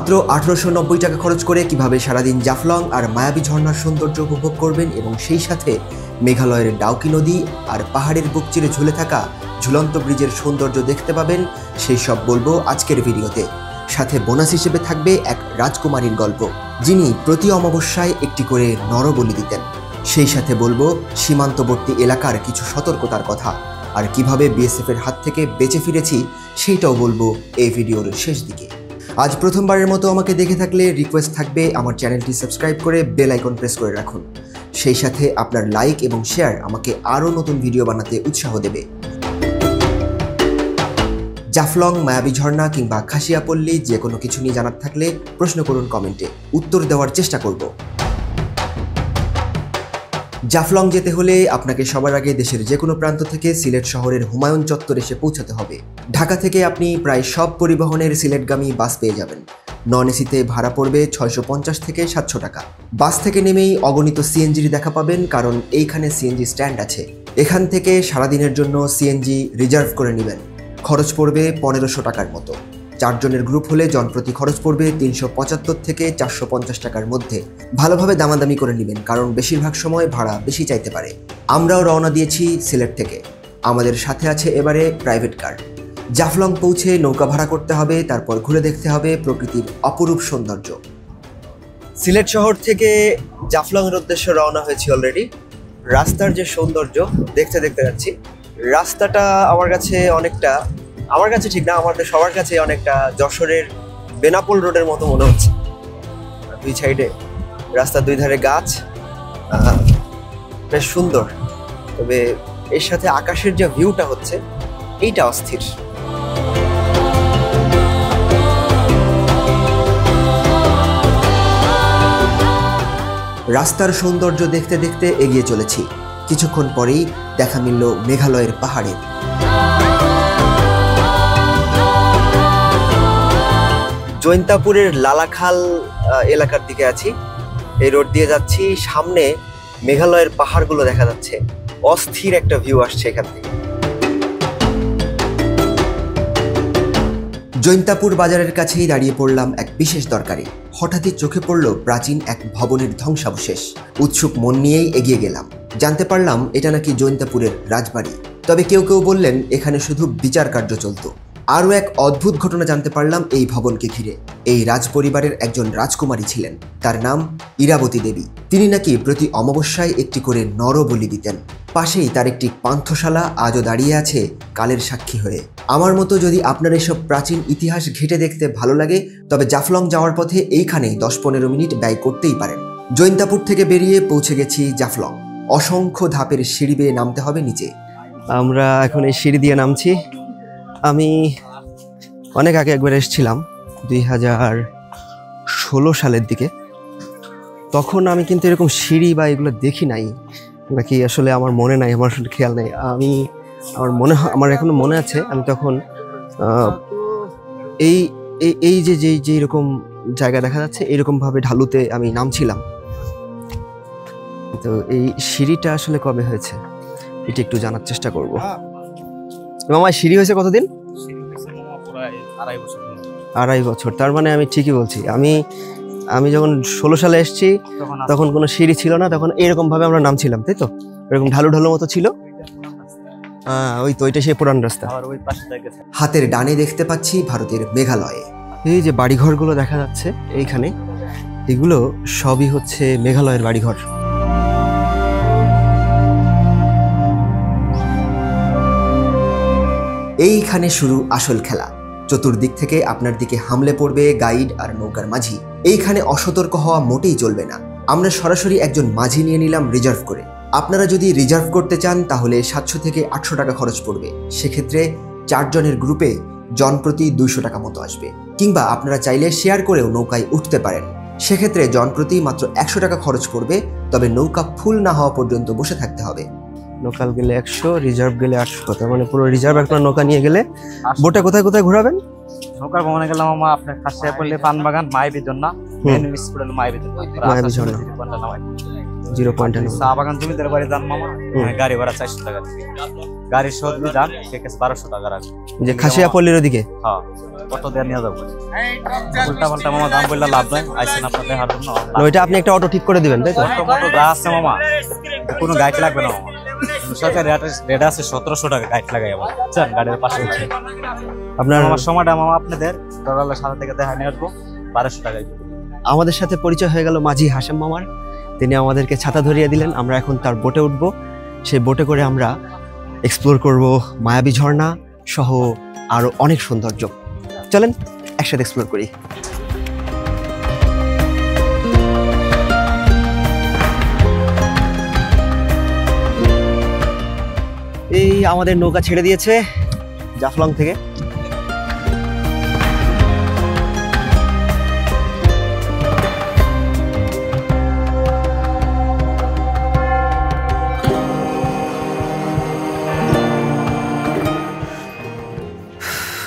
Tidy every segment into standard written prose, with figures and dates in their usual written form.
মাত্র 1890 টাকা খরচ করে কিভাবে সারাদিন জাফলং আর মায়াবী ঝর্ণার সৌন্দর্য উপভোগ করবেন এবং সেই সাথে মেঘালয়ের ডাউকি নদী আর পাহাড়ের বুক চিরে ঝুলে থাকা ঝুলন্ত ব্রিজের সৌন্দর্য দেখতে পাবেন, সেই সব বলবো আজকের ভিডিওতে। সাথে বোনাস হিসেবে থাকবে এক রাজকুমারীর গল্প, যিনি প্রতি অমাবস্যায় একটি করে নরবলি দিতেন। সেই সাথে বলবো সীমান্তবর্তী এলাকার কিছু সতর্কতার কথা, আর কিভাবে বিএসএফ এর হাত থেকে বেঁচে ফিরেছি সেইটাও বলবো এই ভিডিওর শেষ দিকে। আজ প্রথমবারের মতো আমাকে দেখে থাকলে রিকোয়েস্ট থাকবে আমার চ্যানেলটি সাবস্ক্রাইব করে বেল আইকন প্রেস করে রাখুন। সেই সাথে আপনার লাইক এবং শেয়ার আমাকে আরও নতুন ভিডিও বানাতে উৎসাহ দেবে। জাফলং, মায়াবী ঝর্ণা কিংবা খাসিয়াপল্লী যে কোনো কিছু নিয়ে জানার থাকলে প্রশ্ন করুন কমেন্টে, উত্তর দেওয়ার চেষ্টা করব। জাফলং যেতে হলে আপনাকে সবার আগে দেশের যে কোনো প্রান্ত থেকে সিলেট শহরের হুমায়ুন চত্বর এসে পৌঁছাতে হবে। ঢাকা থেকে আপনি প্রায় সব পরিবহনের সিলেটগামী বাস পেয়ে যাবেন। নন এসিতে ভাড়া পড়বে 650 থেকে 700 টাকা। বাস থেকে নেমেই অগণিত সিএনজির দেখা পাবেন, কারণ এইখানে সিএনজি স্ট্যান্ড আছে। এখান থেকে সারাদিনের জন্য সিএনজি রিজার্ভ করে নেবেন। খরচ পড়বে 1500 টাকার মতো। 4 জনের গ্রুপ হলে জনপ্রতি খরচ পড়বে 375 থেকে 450 টাকার মধ্যে। ভালোভাবে দামাদামি করে নেবেন, কারণ বেশিরভাগ সময় ভাড়া বেশি চাইতে পারে। আমরাও রওনা দিয়েছি সিলেট থেকে। আমাদের সাথে আছে এবারে প্রাইভেট কার। জাফলং পৌঁছে নৌকা ভাড়া করতে হবে, তারপর ঘুরে দেখতে হবে প্রকৃতির অপরূপ সৌন্দর্য। সিলেট শহর থেকে জাফলংয়ের উদ্দেশ্যে রওনা হয়েছি অলরেডি। রাস্তার যে সৌন্দর্য দেখতে যাচ্ছি। রাস্তাটা আমার কাছে ঠিক না, আমাদের সবার কাছে অনেকটা যশোরের বেনাপোল রোডের মতো মনে হচ্ছে। দুই সাইডে রাস্তার দুই ধারে গাছ, বেশ সুন্দর। তবে এর সাথে আকাশের যে ভিউটা হচ্ছে এইটা অস্থির। রাস্তার সৌন্দর্য দেখতে দেখতে এগিয়ে চলেছি। কিছুক্ষণ পরেই দেখা মিলল মেঘালয়ের পাহাড়ের। জৈন্তাপুরের লালাখাল এলাকার দিকে আছি। এই রোড দিয়ে যাচ্ছি, সামনে মেঘালয়ের পাহাড়গুলো দেখা যাচ্ছে। অস্থির একটা ভিউ আসছে এখান থেকে। জৈন্তাপুর বাজারের কাছেই দাঁড়িয়ে পড়লাম এক বিশেষ দরকারে। হঠাৎই চোখে পড়ল প্রাচীন এক ভবনের ধ্বংসাবশেষ। উৎসুক মন নিয়েই এগিয়ে গেলাম। জানতে পারলাম এটা নাকি জৈন্তাপুরের রাজবাড়ি। তবে কেউ বললেন এখানে শুধু বিচার কার্য চলত। আরও এক অদ্ভুত ঘটনা জানতে পারলাম এই ভবনকে ঘিরে। এই রাজপরিবারের একজন রাজকুমারী ছিলেন, তার নাম ইরাবতী দেবী। তিনি নাকি প্রতি অমাবস্যায় একটি করে নরবলি দিতেন। পাশেই তার একটি পান্থশালা আজও দাঁড়িয়ে আছে কালের সাক্ষী হয়ে। আমার মতো যদি আপনার এসব প্রাচীন ইতিহাস ঘেঁটে দেখতে ভালো লাগে, তবে জাফলং যাওয়ার পথে এইখানে 10-15 মিনিট ব্যয় করতেই পারেন। জৈন্তাপুর থেকে বেরিয়ে পৌঁছে গেছি জাফলং। অসংখ্য ধাপের সিঁড়ি বেয়ে নামতে হবে নিচে। আমরা এখন এই সিঁড়ি দিয়ে নামছি। আমি অনেক আগে একবার এসেছিলাম 2016 সালের দিকে। তখন আমি কিন্তু এরকম সিঁড়ি বা এগুলো দেখি নাই, নাকি আসলে আমার মনে নাই, আমার আসলে খেয়াল নেই। আমার এখনো মনে আছে আমি তখন এই যে এরকম জায়গা দেখা যাচ্ছে, এরকম ভাবে ঢালুতে আমি নামছিলাম। তো এই সিঁড়িটা আসলে কবে হয়েছে এটা একটু জানার চেষ্টা করব। মামা, সিঁড়ি হয়েছে কতদিন? 2.5 বছর। তার মানে আমি ঠিকই বলছি। আমি যখন 16 সালে এসেছি তখন কোনো সিঁড়ি ছিল না। তখন এরকম ভাবে আমরা নামছিলাম, তাই তো? এরকম ঢালু মতো ছিল। ওই তো ওইটা সেই পুরান রাস্তা। হাতের ডানে দেখতে পাচ্ছি ভারতের মেঘালয়ে। এই যে বাড়িঘরগুলো দেখা যাচ্ছে এইখানে, এগুলো সবই হচ্ছে মেঘালয়ের বাড়িঘর। এইখানে শুরু আসল খেলা। চতুর্দিক থেকে আপনার দিকে হামলে পড়বে গাইড আর নৌকার মাঝি। এইখানে অসতর্ক হওয়া মোটেই চলবে না। আমরা সরাসরি একজন মাঝি নিয়ে নিলাম রিজার্ভ করে। আপনারা যদি রিজার্ভ করতে চান তাহলে 700 থেকে 800 টাকা খরচ পড়বে। সেক্ষেত্রে 4 জনের গ্রুপে জনপ্রতি 200 টাকা মতো আসবে। কিংবা আপনারা চাইলে শেয়ার করেও নৌকায় উঠতে পারেন। সেক্ষেত্রে জনপ্রতি মাত্র 100 টাকা খরচ পড়বে। তবে নৌকা ফুল না হওয়া পর্যন্ত বসে থাকতে হবে। লোকাল গেলে 100, রিজার্ভ গেলে 800। তার মানে পুরো রিজার্ভ একটা নৌকা নিয়ে গেলে বোটে কোথায় ঘোরাবেন? নৌকার ভ্রমণে গেলাম আমার আপনার খাসিয়াপল্লী, পানবাগান, মায়াবী ঝর্ণা, মেন স্পট হলো মায়াবী ঝর্ণা। জিরো পয়েন্টে চা বাগান জমিদার বাড়ি যান মামা, গাড়ি ভাড়া 400 টাকা, গাড়ির সহ যদি যান সেক্ষেত্রে 1200 টাকা রাখবে। যে খাসিয়াপল্লির ওদিকে? হ্যাঁ, অটো দিয়ে নিয়ে যাবো। উল্টা পাল্টা মামা দাম বললে লাভ নাই, আইসেন আপনাদের হার জন্য। ওইটা আপনি একটা অটো ঠিক করে দিবেন, তাই তো? অটো যা আছে মামা, কোনো গাইড লাগবে না মামা। সরকারি রেট আছে 1700 টাকা গাইড লাগাই আমার, বুঝছেন? গাড়ির পাশে আপনার আমার সময়টা মামা আপনাদের সকালের সাথে থেকে দেখা নিয়ে আসবো 1200 টাকায়। আমাদের সাথে পরিচয় হয়ে গেল মাঝি হাশেম মামার। তিনি আমাদেরকে ছাতা ধরিয়ে দিলেন। আমরা এখন তার বোটে উঠবো। সেই বোটে করে আমরা এক্সপ্লোর করব মায়াবী ঝর্ণা সহ আরো অনেক সৌন্দর্য। চলেন একসাথে এক্সপ্লোর করি। এই আমাদের নৌকা ছেড়ে দিয়েছে জাফলং থেকে।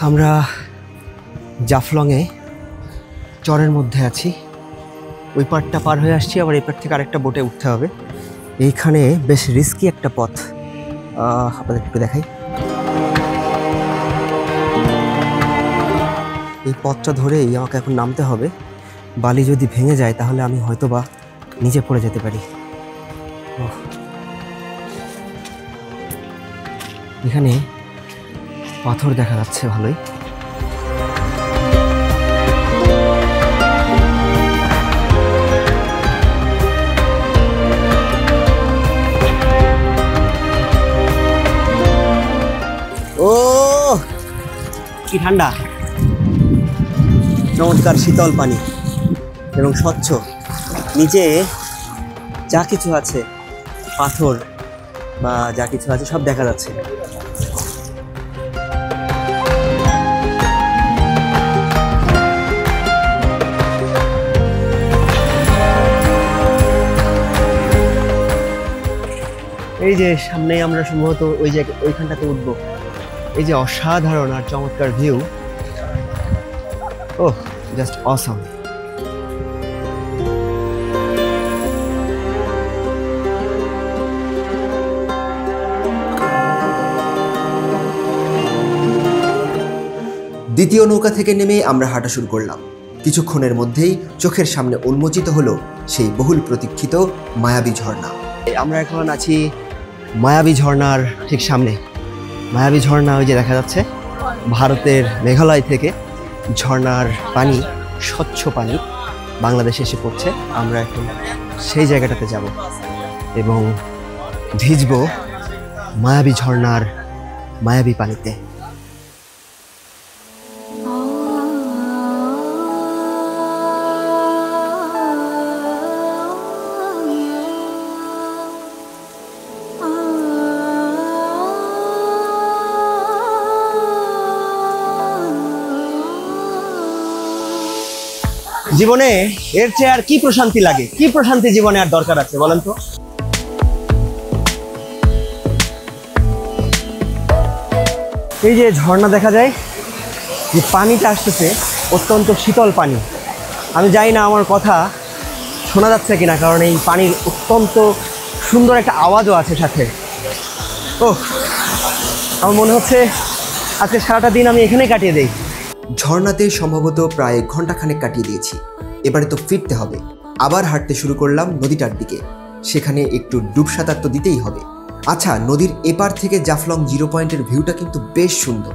আমরা জাফলংয়ে চরের মধ্যে আছি। ওই পাড়টা পার হয়ে আসছি, আবার এই পাড় থেকে আরেকটা বোটে উঠতে হবে। এইখানে বেশ রিস্কি একটা পথ, আপনাদের একটু দেখাই। এই পথটা ধরেই আমাকে এখন নামতে হবে। বালি যদি ভেঙে যায় তাহলে আমি হয়তোবা নিচে পড়ে যেতে পারি। এখানে পাথর দেখা যাচ্ছে ভালোই। ও কি ঠান্ডা, চমৎকার শীতল পানি এবং স্বচ্ছ। নিচে যা কিছু আছে, পাথর বা যা কিছু আছে সব দেখা যাচ্ছে। এই যে সামনে আমরা সম্ভবত ওইখানটাতে উঠবো। এই যে অসাধারণ আর চমৎকার ভিউ, ওহ জাস্ট অসাম। দ্বিতীয় নৌকা থেকে নেমে আমরা হাঁটা শুরু করলাম। কিছুক্ষণের মধ্যেই চোখের সামনে উন্মোচিত হলো সেই বহুল প্রতীক্ষিত মায়াবী ঝর্ণা। আমরা এখন আছি মায়াবী ঝর্ণার ঠিক সামনে। মায়াবী ঝর্ণা ওই যে দেখা যাচ্ছে, ভারতের মেঘালয় থেকে ঝর্ণার পানি, স্বচ্ছ পানি বাংলাদেশে এসে পড়ছে। আমরা এখন সেই জায়গাটাতে যাব এবং ভিজব মায়াবী ঝর্ণার মায়াবী পানিতে। জীবনে এর চেয়ে আর কি প্রশান্তি লাগে? কি প্রশান্তি জীবনে আর দরকার আছে বলেন তো? এই যে ঝর্ণা দেখা যায়, যে পানিটা আসতেছে অত্যন্ত শীতল পানি। আমি জানি না আমার কথা শোনা যাচ্ছে কিনা, কারণ এই পানির অত্যন্ত সুন্দর একটা আওয়াজও আছে সাথে। ও আমার মনে হচ্ছে আজকে সারাটা দিন আমি এখানেই কাটিয়ে দেই। ঝর্ণাতে সম্ভবত প্রায় ঘন্টাখানেক কাটিয়ে দিয়েছি। এবারে তো ফিরতে হবে। আবার হাঁটতে শুরু করলাম নদীটার দিকে। সেখানে একটু ডুবসাঁতার তো দিতেই হবে। আচ্ছা, নদীর এপার থেকে জাফলং জিরো পয়েন্টের ভিউটা কিন্তু বেশ সুন্দর।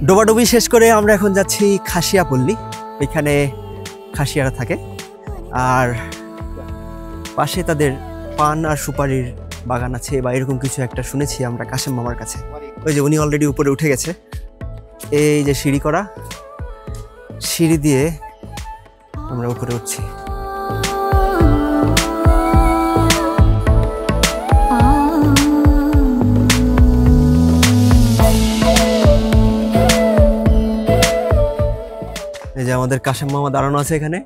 ডোবাডুবি শেষ করে আমরা এখন যাচ্ছি খাসিয়াপল্লী। এখানে খাসিয়ারা থাকে, আর পাশে তাদের পান আর সুপারির বাগান আছে বা এরকম কিছু একটা শুনেছি আমরা কাশেম মামার কাছে। ওই যে উনি অলরেডি উপরে উঠে গেছে। এই যে সিঁড়ি করা, সিঁড়ি দিয়ে আমরা উপরে উঠছি। এই যে আমাদের কাশেম মামা দাঁড়ানো আছে এখানে।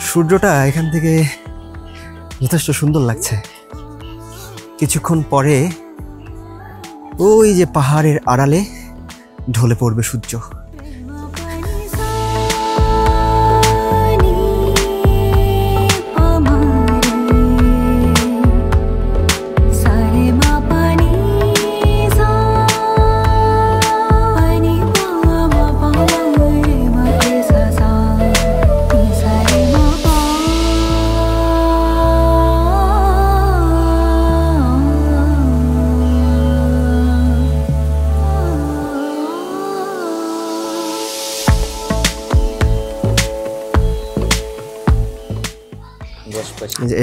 সূর্যটা এখান থেকে যথেষ্ট সুন্দর লাগছে। কিছুক্ষণ পরে ওই যে পাহাড়ের আড়ালে ঢলে পড়বে সূর্য।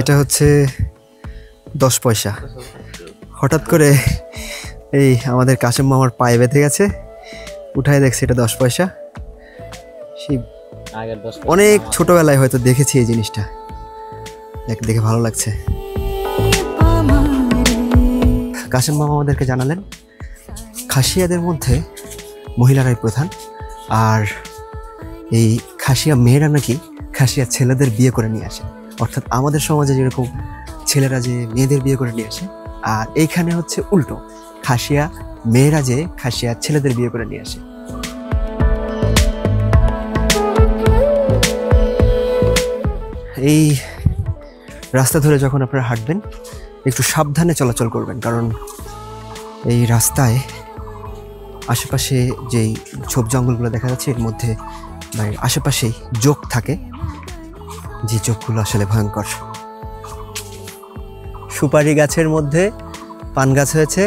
এটা হচ্ছে 10 পয়সা। হঠাৎ করে এই আমাদের কাশেম মামার পায়ে বেঁধে গেছে, উঠায় দেখছি এটা 10 পয়সা। সেই অনেক ছোটবেলায় হয়তো দেখেছি এই জিনিসটা, দেখে ভালো লাগছে। কাশেম মামা আমাদেরকে জানালেন খাসিয়াদের মধ্যে মহিলারাই প্রধান, আর এই খাসিয়া মেয়েরা নাকি খাসিয়া ছেলেদের বিয়ে করে নিয়ে আসে। অর্থাৎ আমাদের সমাজে যেরকম ছেলেরা যে মেয়েদের বিয়ে করে নিয়ে আসে, আর এইখানে হচ্ছে উল্টো, খাসিয়া মেয়েরা যে খাসিয়া ছেলেদের বিয়ে করে নিয়ে আসে। এই রাস্তা ধরে যখন আপনারা হাঁটবেন একটু সাবধানে চলাচল করবেন, কারণ এই রাস্তায় আশেপাশে যেই ঝোপ জঙ্গলগুলো দেখা যাচ্ছে এর মধ্যে মানে আশেপাশেই জোক থাকে, যে চোখগুলো আসলে ভয়ঙ্কর। সুপারি গাছের মধ্যে পান গাছ হয়েছে,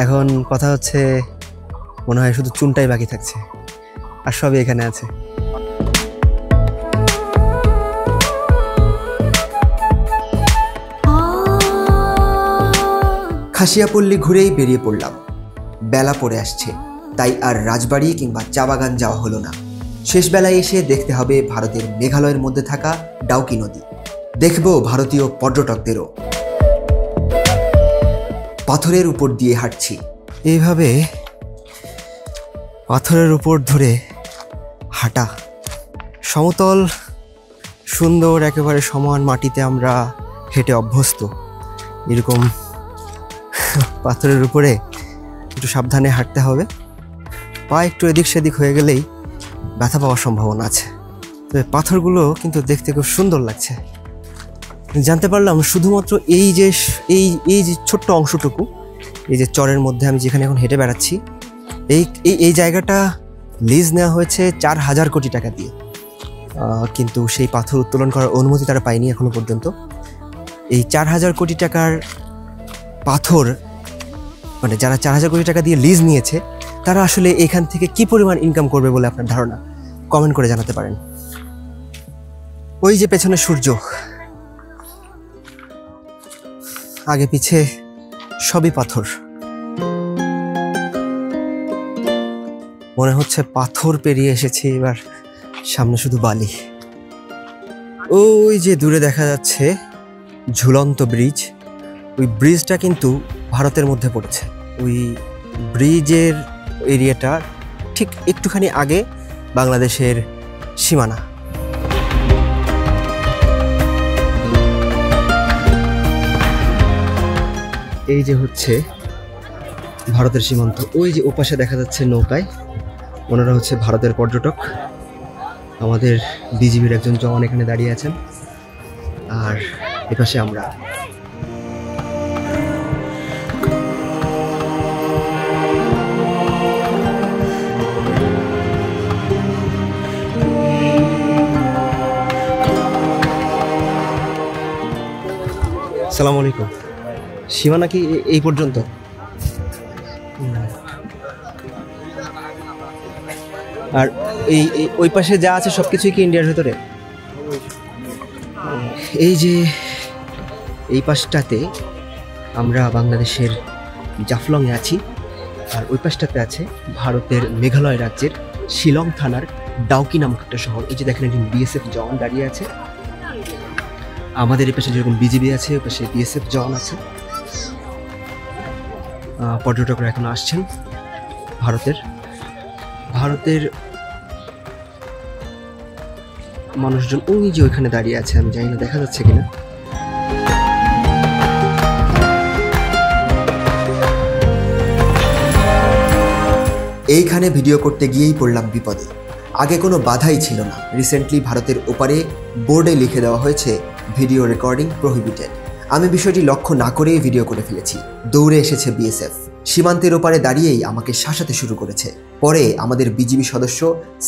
এখন কথা হচ্ছে মনে হয় শুধু চুনটাই বাকি থাকছে, আর সবই এখানে আছে। খাসিয়াপল্লী ঘুরেই বেরিয়ে পড়লাম। বেলা পড়ে আসছে, তাই আর রাজবাড়ি কিংবা চা বাগান যাওয়া হলো না। শেষ বেলায় এসে দেখতে হবে ভারতের মেঘালয়ের মধ্যে থাকা ডাউকি নদী, দেখব ভারতীয় পর্যটকদেরও। পাথরের উপর দিয়ে হাঁটছি, এইভাবে পাথরের উপর ধরে হাঁটা, সমতল সুন্দর একেবারে সমান মাটিতে আমরা হেঁটে অভ্যস্ত, এরকম পাথরের উপরে একটু সাবধানে হাঁটতে হবে। পা একটু এদিক সেদিক হয়ে গেলেই ব্যথা পাওয়ার সম্ভাবনা আছে। তবে পাথরগুলো কিন্তু দেখতে খুব সুন্দর লাগছে। জানতে পারলাম শুধুমাত্র এই যে ছোট্ট অংশটুকু, এই যে চরের মধ্যে আমি যেখানে এখন হেঁটে বেড়াচ্ছি, এই জায়গাটা লিজ নেওয়া হয়েছে 4000 কোটি টাকা দিয়ে, কিন্তু সেই পাথর উত্তোলন করার অনুমতি তারা পায়নি এখনো পর্যন্ত। এই 4000 কোটি টাকার পাথর মানে যারা 4000 কোটি টাকা দিয়ে লিজ নিয়েছে, তারা আসলে এখান থেকে কি পরিমাণ ইনকাম করবে বলে আপনার ধারণা? কমেন্ট করে জানাতে পারেন। ওই যে পেছনে সূর্য, আগে পিছে সবই পাথর। মনে হচ্ছে পাথর পেরিয়ে এসেছি, এবার সামনে শুধু বালি। ওই যে দূরে দেখা যাচ্ছে ঝুলন্ত ব্রিজ, ওই ব্রিজটা কিন্তু ভারতের মধ্যে পড়েছে। ওই ব্রিজের এরিয়াটা ঠিক একটুখানি আগে বাংলাদেশের সীমানা। এই যে হচ্ছে ভারতের সীমান্ত। ওই যে ওপাশে দেখা যাচ্ছে নৌকায়, ওনারা হচ্ছে ভারতের পর্যটক। আমাদের বিজিবির একজন জওয়ান এখানে দাঁড়িয়ে আছেন, আর এপাশে আমরা। আসসালামু আলাইকুম। সীমানা কি এই পর্যন্ত? আর এই ওই পাশে যা আছে সবকিছুই কি ইন্ডিয়ার ভেতরে? এই যে এই পাশটাতে আমরা বাংলাদেশের জাফলংয়ে আছি। আর ওই পাশটাতে আছে ভারতের মেঘালয় রাজ্যের শিলং থানার ডাউকি নামক একটা শহর। এই যে দেখেন একজন বিএসএফ জওয়ান দাঁড়িয়ে আছে। আমাদের এই পাশে যেরকম বিজিবি আছে, ওই পাশে বিএসএফ জওয়ান আছে। পর্যটকরা এখন আসছেন। ভারতের মানুষজন ওই যে ওইখানে দাঁড়িয়ে আছে, আমি জানি না দেখা যাচ্ছে কিনা। এইখানে ভিডিও করতে গিয়েই পড়লাম বিপদে। আগে কোনো বাধাই ছিল না। রিসেন্টলি ভারতের ওপারে বোর্ডে লিখে দেওয়া হয়েছে ভিডিও রেকর্ডিং প্রহিবিটেড। আমি বিষয়টি লক্ষ্য না করেই ভিডিও করে ফেলেছি। দৌড়ে এসেছে বিএসএফ, সীমান্তের ওপারে দাঁড়িয়েই আমাকে শাসাতে শুরু করেছে। পরে আমাদের বিজিবি সদস্য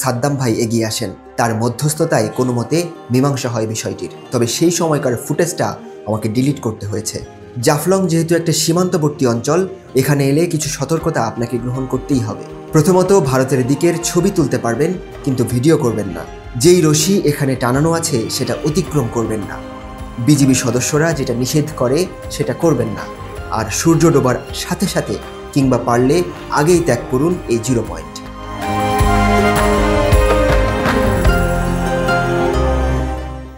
সাদ্দাম ভাই এগিয়ে আসেন। তার মধ্যস্থতায় কোনো মতে মীমাংসা হয় বিষয়টির। তবে সেই সময়কার ফুটেজটা আমাকে ডিলিট করতে হয়েছে। জাফলং যেহেতু একটা সীমান্তবর্তী অঞ্চল, এখানে এলে কিছু সতর্কতা আপনাকে গ্রহণ করতেই হবে। প্রথমত, ভারতের দিকের ছবি তুলতে পারবেন, কিন্তু ভিডিও করবেন না। যেই রশি এখানে টানানো আছে সেটা অতিক্রম করবেন না। বিজিবি সদস্যরা যেটা নিষেধ করে সেটা করবেন না। আর সূর্য ডোবার সাথে সাথে কিংবা পারলে আগেই ত্যাগ করুন এই 0 পয়েন্ট।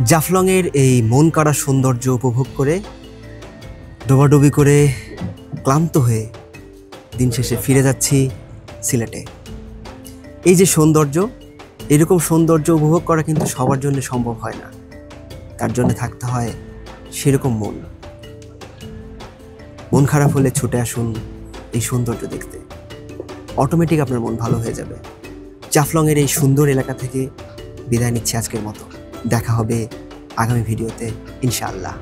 জাফলংয়ের এই মন কাড়া সৌন্দর্য উপভোগ করে ডোবাডুবি করে ক্লান্ত হয়ে দিন শেষে ফিরে যাচ্ছি সিলেটে। এই যে সৌন্দর্য, এরকম সৌন্দর্য উপভোগ করা কিন্তু সবার জন্য সম্ভব হয় না। তার জন্য থাকতে হয় সেরকম মন খারাপ হলে ছুটে আসুন এই সৌন্দর্য দেখতে। অটোমেটিক আপনার মন ভালো হয়ে যাবে। জাফলংয়ের এই সুন্দর এলাকা থেকে বিদায় নিচ্ছি আজকের মতো। দেখা হবে আগামী ভিডিওতে ইনশাআল্লাহ।